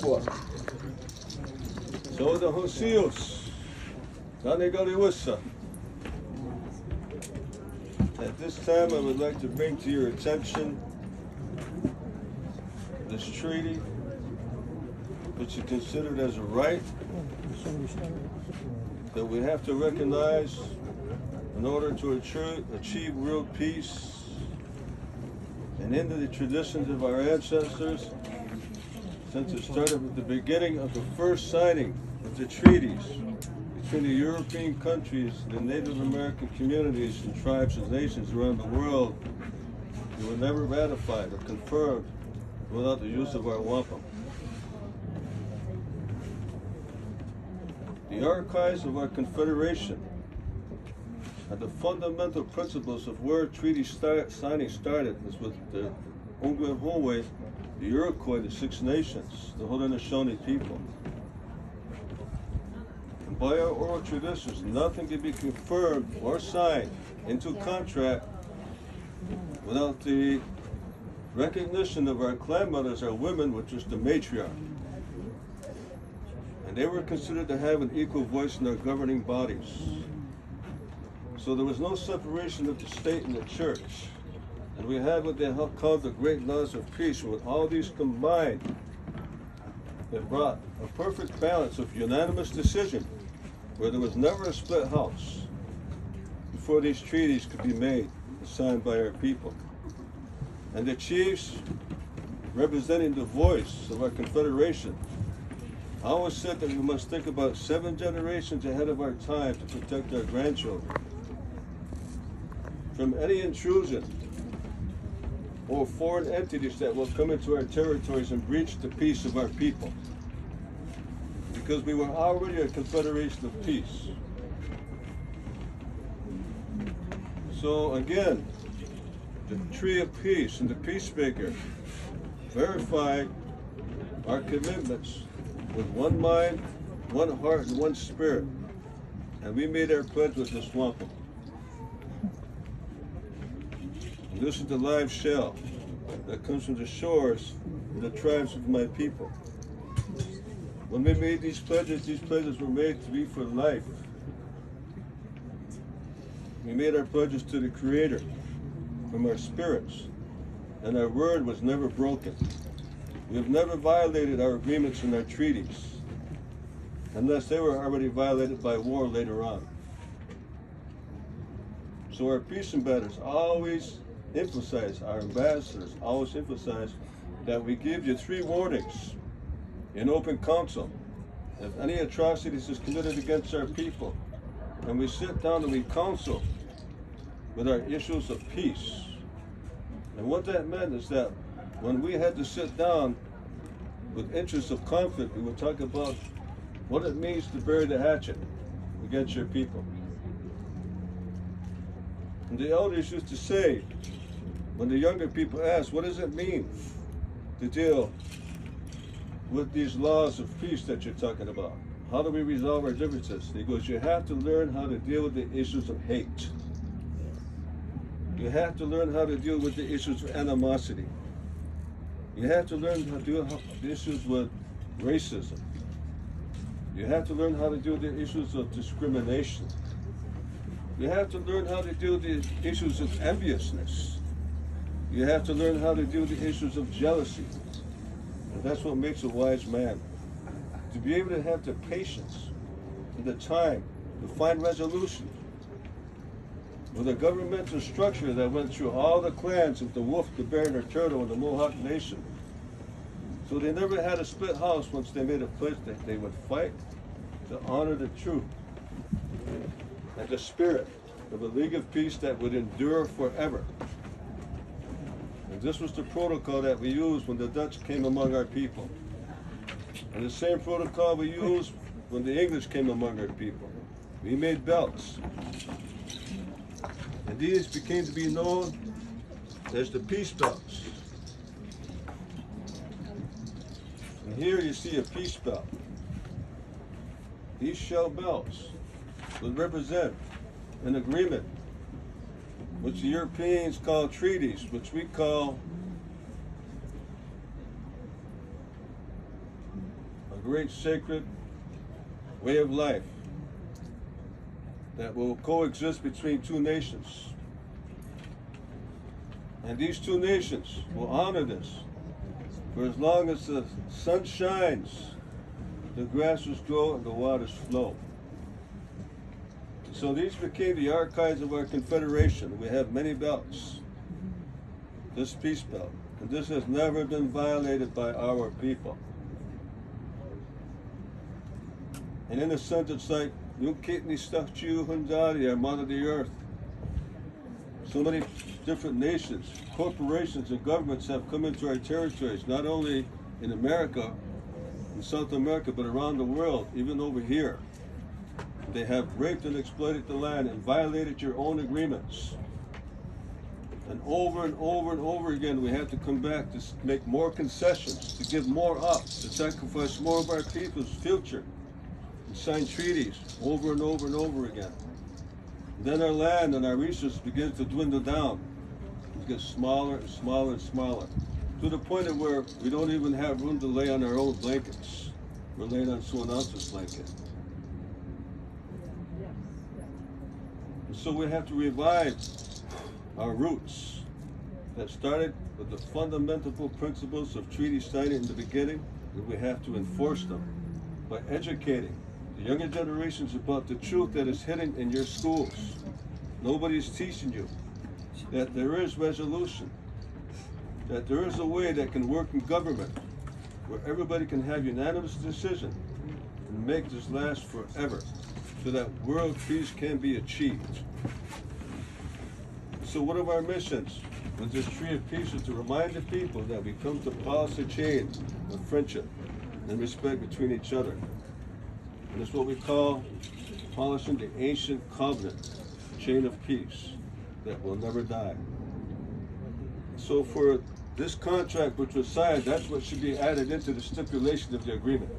So the Hosios, Danegaliwissa. At this time, I would like to bring to your attention this treaty, which is considered as a right that we have to recognize in order to achieve real peace and into the traditions of our ancestors, since it started with the beginning of the first signing of the treaties between the European countries, the Native American communities and tribes and nations around the world. They were never ratified or confirmed without the use of our wampum. The archives of our confederation and the fundamental principles of where treaty signing started was with the Ongwehongwe, the Iroquois, the Six Nations, the Haudenosaunee people. And by our oral traditions, nothing can be confirmed or signed into a contract without the recognition of our clan mothers, our women, which is the matriarch. And they were considered to have an equal voice in our governing bodies. So there was no separation of the state and the church. And we had what they called the great laws of peace. With all these combined, it brought a perfect balance of unanimous decision, where there was never a split house before these treaties could be made and signed by our people. And the chiefs, representing the voice of our confederation, always said that we must think about 7 generations ahead of our time to protect our grandchildren from any intrusion or foreign entities that will come into our territories and breach the peace of our people. Because we were already a confederation of peace. So again, the Tree of Peace and the Peacemaker verified our commitments with one mind, one heart, and one spirit. And we made our pledge with this wampum. And this is the live shell that comes from the shores of the tribes of my people. When we made these pledges were made to be for life. We made our pledges to the Creator from our spirits, and our word was never broken. We have never violated our agreements and our treaties, unless they were already violated by war later on. So our peace ambassadors always emphasize, that we give you 3 warnings in open council. If any atrocities is committed against our people, and we sit down and we counsel with our issues of peace. And what that meant is that when we had to sit down with interests of conflict, we would talk about what it means to bury the hatchet against your people. And the elders used to say, when the younger people asked, what does it mean to deal with these laws of peace that you're talking about? How do we resolve our differences? He goes, you have to learn how to deal with the issues of hate. You have to learn how to deal with the issues of animosity. You have to learn how to deal with the issues with racism. You have to learn how to deal with the issues of discrimination. You have to learn how to deal with the issues of enviousness. You have to learn how to deal with the issues of jealousy. And that's what makes a wise man. To be able to have the patience and the time to find resolution with a governmental structure that went through all the clans of the wolf, the bear, and the turtle, and the Mohawk Nation. So they never had a split house once they made a pledge that they would fight to honor the truth and the spirit of a League of Peace that would endure forever. And this was the protocol that we used when the Dutch came among our people. And the same protocol we used when the English came among our people. We made belts. And these became to be known as the peace belts. And here you see a peace belt. These shell belts would represent an agreement which the Europeans call treaties, which we call great sacred way of life that will coexist between two nations. And these two nations will honor this. For as long as the sun shines, the grasses grow and the waters flow. So these became the archives of our confederation. We have many belts. This peace belt. And this has never been violated by our people. And in a sense, it's like, you keep me stuck to you, Hundari, I'm out of the earth. So many different nations, corporations, and governments have come into our territories, not only in America, in South America, but around the world, even over here. They have raped and exploited the land and violated your own agreements. And over and over again, we have to come back to make more concessions, to give more up, to sacrifice more of our people's future, and sign treaties over and over again. And then our land and our resources begin to dwindle down. It gets smaller and smaller and smaller, to the point of where we don't even have room to lay on our own blankets. We're laying on someone else's blanket. And so we have to revive our roots that started with the fundamental principles of treaty signing in the beginning, and we have to enforce them by educating the younger generations about the truth that is hidden in your schools. Nobody's teaching you that there is resolution, that there is a way that can work in government where everybody can have unanimous decision and make this last forever so that world peace can be achieved. So one of our missions with this Tree of Peace is to remind the people that we come to polish the chain of friendship and respect between each other. And it's what we call polishing the ancient covenant chain of peace that will never die. So for this contract which was signed, that's what should be added into the stipulation of the agreement,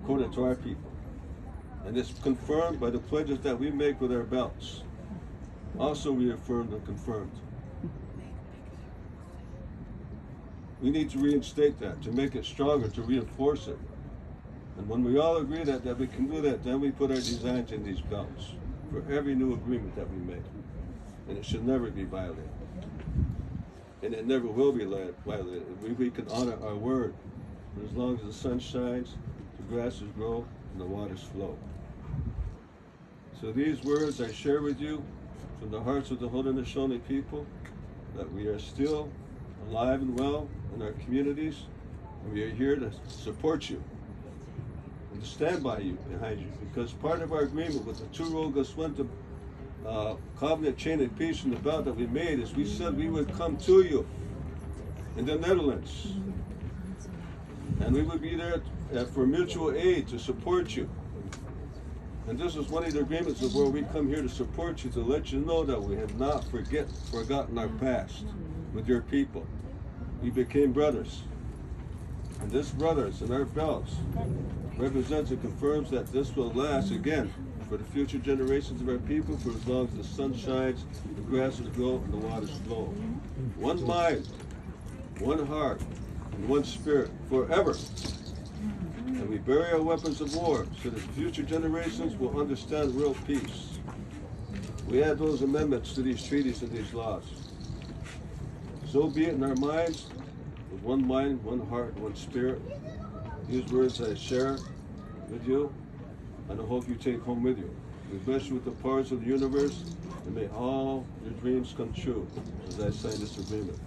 according to our people. And it's confirmed by the pledges that we make with our belts. Also reaffirmed and confirmed. We need to reinstate that, to make it stronger, to reinforce it. And when we all agree that we can do that, then we put our designs in these belts for every new agreement that we make. And it should never be violated. And it never will be violated. We can honor our word. And as long as the sun shines, the grasses grow, and the waters flow. So these words I share with you from the hearts of the Haudenosaunee people, that we are still alive and well in our communities, and we are here to support you and to stand by you, behind you, because part of our agreement with the Turoga-Swinta covenant chain of peace and the belt that we made is we said we would come to you in the Netherlands, and we would be there for mutual aid to support you. And this is one of the agreements of where we come here to support you, to let you know that we have not forgotten our past with your people. We became brothers. And this brothers and our belts represents and confirms that this will last again for the future generations of our people, for as long as the sun shines, the grasses grow, and the waters flow. One mind, one heart, and one spirit forever. And we bury our weapons of war so that future generations will understand real peace. We add those amendments to these treaties and these laws. So be it in our minds, with one mind, one heart, one spirit. These words I share with you, and I hope you take home with you. We bless you with the powers of the universe, and may all your dreams come true as I sign this agreement.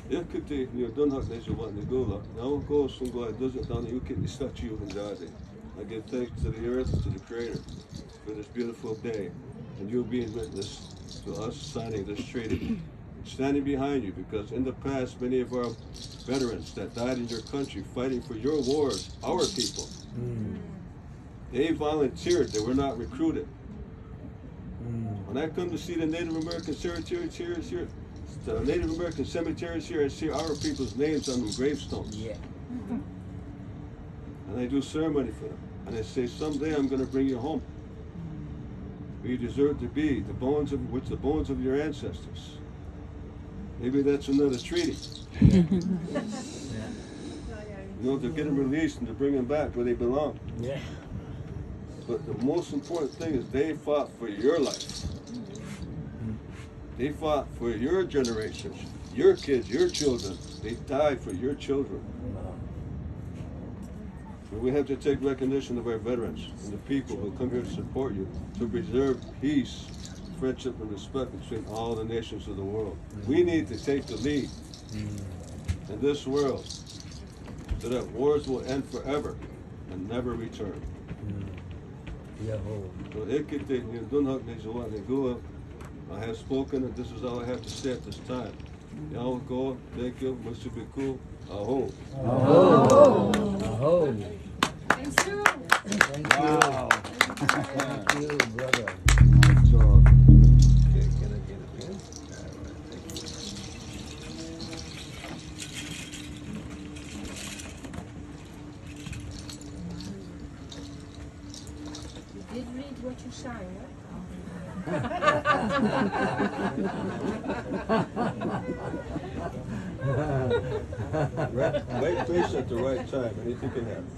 If you don't have to want to go, now go somewhere does it down, you can start you and Daddy. I give thanks to the earth, to the Creator, for this beautiful day, and you being witness to us signing this treaty. Standing behind you, because in the past, many of our veterans that died in your country fighting for your wars, our people, they volunteered, they were not recruited. When I come to see the Native American cemeteries here, the Native American cemeteries here, I see our people's names on the gravestones. Yeah. And I do ceremony for them. And I say, someday I'm going to bring you home, where you deserve to be, the bones of your ancestors. Maybe that's another treaty. You know, to get them released and to bring them back where they belong. Yeah. But the most important thing is they fought for your life. They fought for your generations, your kids, your children. They died for your children. And we have to take recognition of our veterans and the people who come here to support you, to preserve peace, friendship, and respect between all the nations of the world. We need to take the lead in this world so that wars will end forever and never return. So I have spoken, and this is all I have to say at this time. Yahuwah, thank you, Mr. Biku, Aho. Aho. Aho. Thank you. Thank you. Wow. Thank you, brother. So, okay, can I get a pen? You did read what you signed, huh? Right place at the right time. Anything can happen.